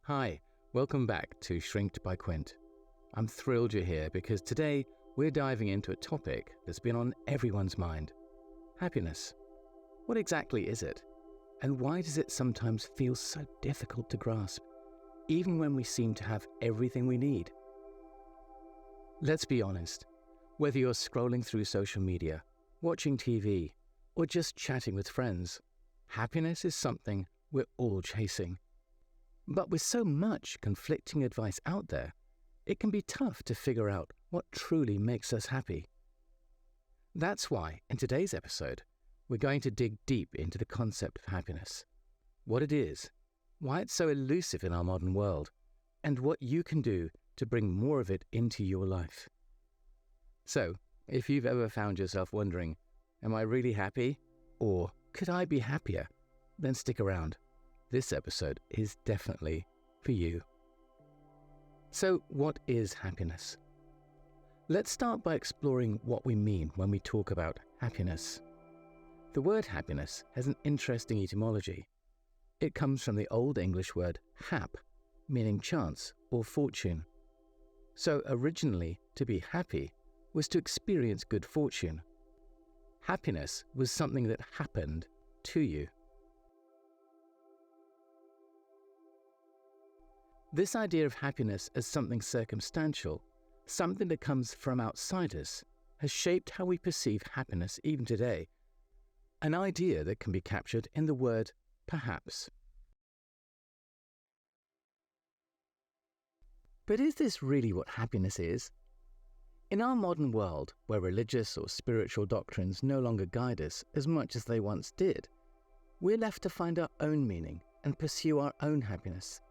Hi, welcome back to Shrinked by Quint. I'm thrilled you're here because today we're diving into a topic that's been on everyone's mind. Happiness. What exactly is it? And why does it sometimes feel so difficult to grasp, even when we seem to have everything we need? Let's be honest, whether you're scrolling through social media, watching TV, or just chatting with friends, happiness is something we're all chasing. But with so much conflicting advice out there, it can be tough to figure out what truly makes us happy. That's why, in today's episode, we're going to dig deep into the concept of happiness, what it is, why it's so elusive in our modern world, and what you can do to bring more of it into your life. So, if you've ever found yourself wondering, am I really happy? Or could I be happier? Then stick around. This episode is definitely for you. So, what is happiness? Let's start by exploring what we mean when we talk about happiness. The word happiness has an interesting etymology. It comes from the Old English word hap, meaning chance or fortune. So originally, to be happy was to experience good fortune. Happiness was something that happened to you. This idea of happiness as something circumstantial, something that comes from outside us, has shaped how we perceive happiness even today, an idea that can be captured in the word perhaps. But is this really what happiness is? In our modern world, where religious or spiritual doctrines no longer guide us as much as they once did, we're left to find our own meaning and pursue our own happiness.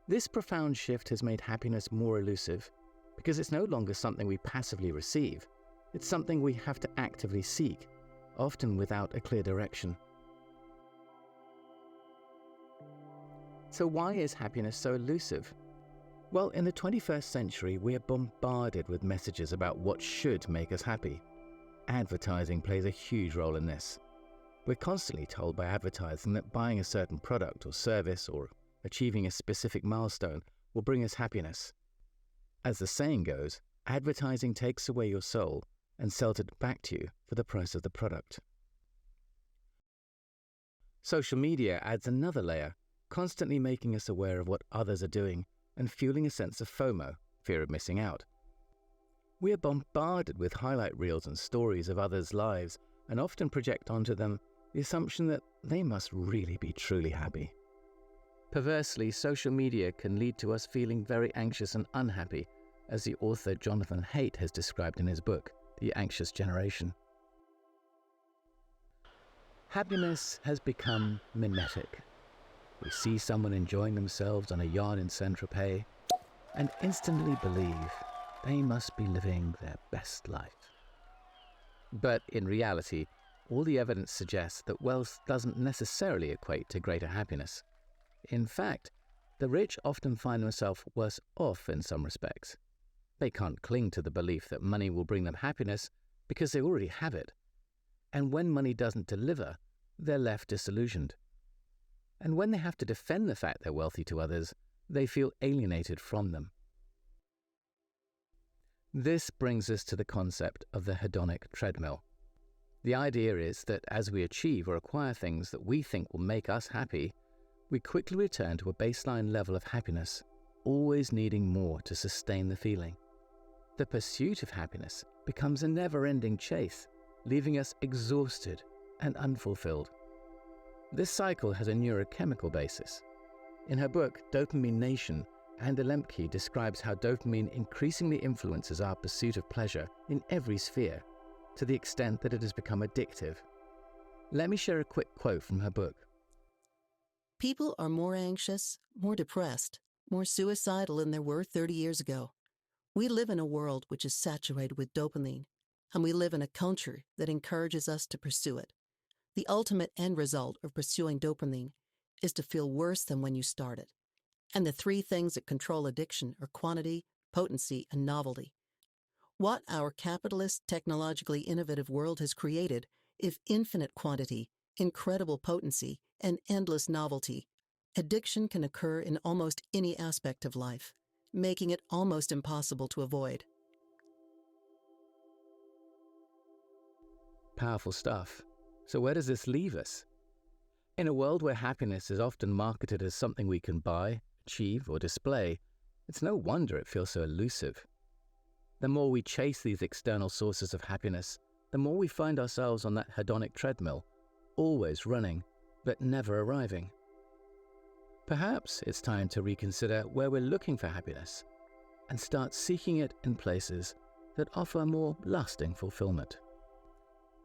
This profound shift has made happiness more elusive because it's no longer something we passively receive. It's something we have to actively seek, often without a clear direction. So why is happiness so elusive? Well, in the 21st century, we are bombarded with messages about what should make us happy. Advertising plays a huge role in this. We're constantly told by advertising that buying a certain product or service or achieving a specific milestone will bring us happiness. As the saying goes, advertising takes away your soul and sells it back to you for the price of the product. Social media adds another layer, constantly making us aware of what others are doing and fueling a sense of FOMO, fear of missing out. We are bombarded with highlight reels and stories of others' lives and often project onto them the assumption that they must really be truly happy. Perversely, social media can lead to us feeling very anxious and unhappy, as the author Jonathan Haidt has described in his book, The Anxious Generation. Happiness has become mimetic. We see someone enjoying themselves on a yacht in Saint-Tropez and instantly believe they must be living their best life. But in reality, all the evidence suggests that wealth doesn't necessarily equate to greater happiness. In fact, the rich often find themselves worse off in some respects. They can't cling to the belief that money will bring them happiness because they already have it. And when money doesn't deliver, they're left disillusioned. And when they have to defend the fact they're wealthy to others, they feel alienated from them. This brings us to the concept of the hedonic treadmill. The idea is that as we achieve or acquire things that we think will make us happy, we quickly return to a baseline level of happiness, always needing more to sustain the feeling. The pursuit of happiness becomes a never-ending chase, leaving us exhausted and unfulfilled. This cycle has a neurochemical basis. In her book, Dopamine Nation, Anna Lembke describes how dopamine increasingly influences our pursuit of pleasure in every sphere, to the extent that it has become addictive. Let me share a quick quote from her book. People are more anxious, more depressed, more suicidal than there were 30 years ago. We live in a world which is saturated with dopamine, and we live in a culture that encourages us to pursue it. The ultimate end result of pursuing dopamine is to feel worse than when you started. And the three things that control addiction are quantity, potency, and novelty. What our capitalist, technologically innovative world has created is infinite quantity, incredible potency, and endless novelty, Addiction can occur in almost any aspect of life, making it almost impossible to avoid. Powerful stuff. So where does this leave us? In a world where happiness is often marketed as something we can buy, achieve, or display, it's no wonder it feels so elusive. The more we chase these external sources of happiness, the more we find ourselves on that hedonic treadmill, always running, but never arriving. Perhaps it's time to reconsider where we're looking for happiness and start seeking it in places that offer more lasting fulfillment.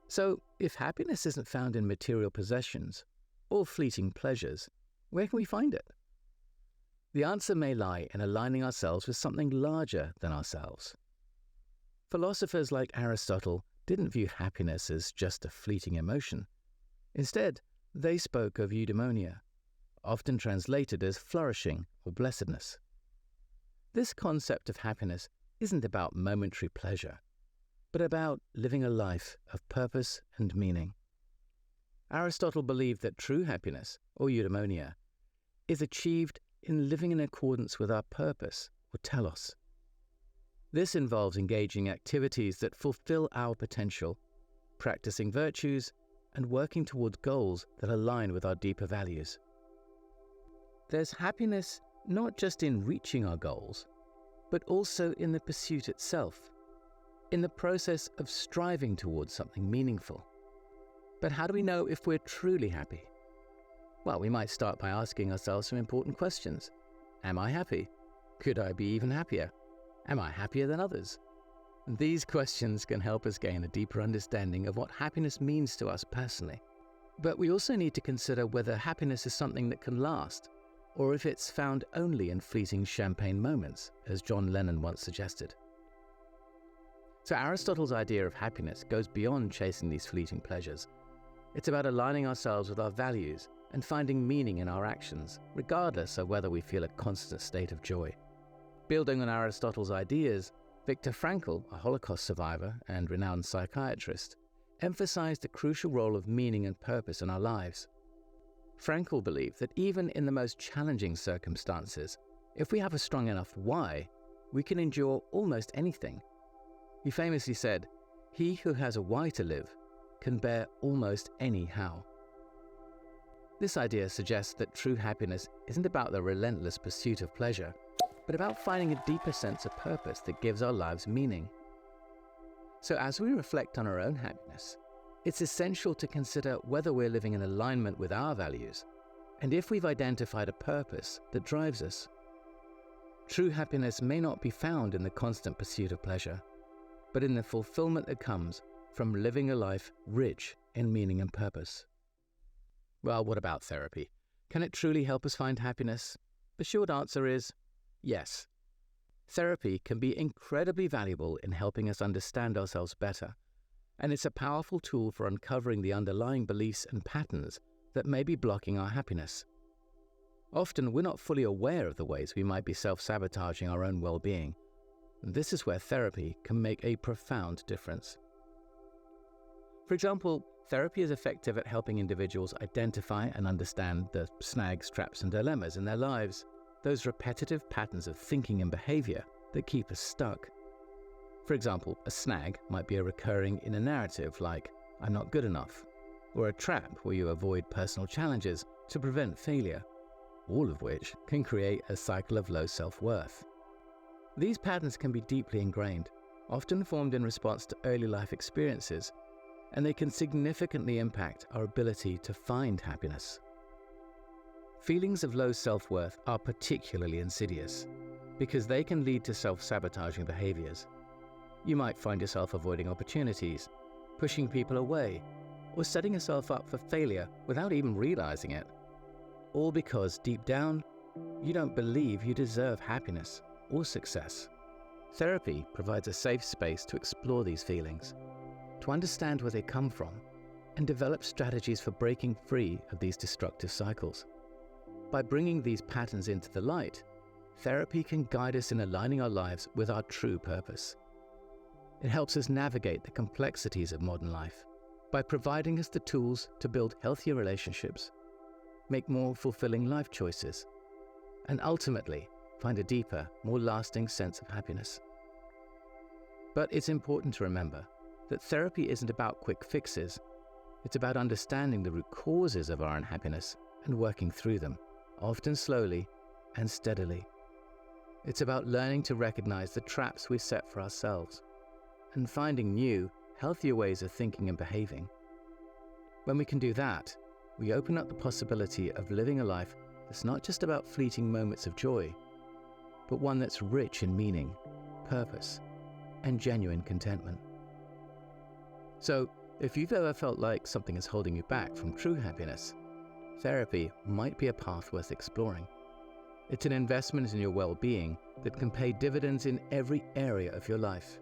So, if happiness isn't found in material possessions or fleeting pleasures, where can we find it? The answer may lie in aligning ourselves with something larger than ourselves. Philosophers like Aristotle didn't view happiness as just a fleeting emotion. Instead, they spoke of eudaimonia, often translated as flourishing or blessedness. This concept of happiness isn't about momentary pleasure, but about living a life of purpose and meaning. Aristotle believed that true happiness, or eudaimonia, is achieved in living in accordance with our purpose, or telos. This involves engaging activities that fulfill our potential, practicing virtues, and working towards goals that align with our deeper values. There's happiness not just in reaching our goals, but also in the pursuit itself, in the process of striving towards something meaningful. But how do we know if we're truly happy? Well, we might start by asking ourselves some important questions. Am I happy? Could I be even happier? Am I happier than others? These questions can help us gain a deeper understanding of what happiness means to us personally. But we also need to consider whether happiness is something that can last, or if it's found only in fleeting champagne moments, as John Lennon once suggested. So Aristotle's idea of happiness goes beyond chasing these fleeting pleasures. It's about aligning ourselves with our values and finding meaning in our actions, regardless of whether we feel a constant state of joy. Building on Aristotle's ideas, Viktor Frankl, a Holocaust survivor and renowned psychiatrist, emphasized the crucial role of meaning and purpose in our lives. Frankl believed that even in the most challenging circumstances, if we have a strong enough why, we can endure almost anything. He famously said, "He who has a why to live can bear almost any how." This idea suggests that true happiness isn't about the relentless pursuit of pleasure, but about finding a deeper sense of purpose that gives our lives meaning. So as we reflect on our own happiness, it's essential to consider whether we're living in alignment with our values, and if we've identified a purpose that drives us. True happiness may not be found in the constant pursuit of pleasure, but in the fulfillment that comes from living a life rich in meaning and purpose. Well, what about therapy? Can it truly help us find happiness? The short answer is yes. Therapy can be incredibly valuable in helping us understand ourselves better, and it's a powerful tool for uncovering the underlying beliefs and patterns that may be blocking our happiness. Often, we're not fully aware of the ways we might be self-sabotaging our own well-being. This is where therapy can make a profound difference. For example, therapy is effective at helping individuals identify and understand the snags, traps, and dilemmas in their lives, those repetitive patterns of thinking and behavior that keep us stuck. For example, a snag might be a recurring inner narrative like, "I'm not good enough," or a trap where you avoid personal challenges to prevent failure, all of which can create a cycle of low self-worth. These patterns can be deeply ingrained, often formed in response to early life experiences, and they can significantly impact our ability to find happiness. Feelings of low self-worth are particularly insidious because they can lead to self-sabotaging behaviors. You might find yourself avoiding opportunities, pushing people away, or setting yourself up for failure without even realizing it. All because deep down, you don't believe you deserve happiness or success. Therapy provides a safe space to explore these feelings, to understand where they come from, and develop strategies for breaking free of these destructive cycles. By bringing these patterns into the light, therapy can guide us in aligning our lives with our true purpose. It helps us navigate the complexities of modern life by providing us the tools to build healthier relationships, make more fulfilling life choices, and ultimately find a deeper, more lasting sense of happiness. But it's important to remember that therapy isn't about quick fixes. It's about understanding the root causes of our unhappiness and working through them, often slowly and steadily. It's about learning to recognize the traps we set for ourselves and finding new, healthier ways of thinking and behaving. When we can do that, we open up the possibility of living a life that's not just about fleeting moments of joy, but one that's rich in meaning, purpose, and genuine contentment. So, if you've ever felt like something is holding you back from true happiness, therapy might be a path worth exploring. It's an investment in your well-being that can pay dividends in every area of your life,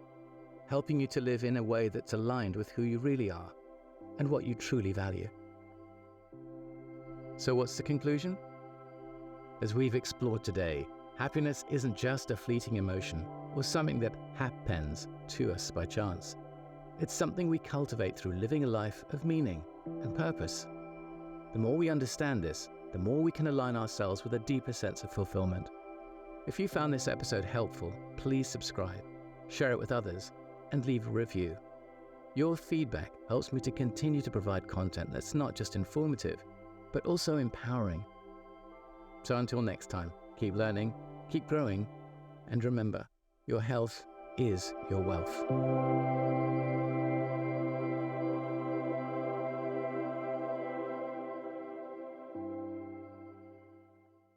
helping you to live in a way that's aligned with who you really are and what you truly value. So what's the conclusion? As we've explored today, happiness isn't just a fleeting emotion or something that happens to us by chance. It's something we cultivate through living a life of meaning and purpose. The more we understand this, the more we can align ourselves with a deeper sense of fulfillment. If you found this episode helpful, please subscribe, share it with others, and leave a review. Your feedback helps me to continue to provide content that's not just informative, but also empowering. So until next time, keep learning, keep growing, and remember, your health is your wealth.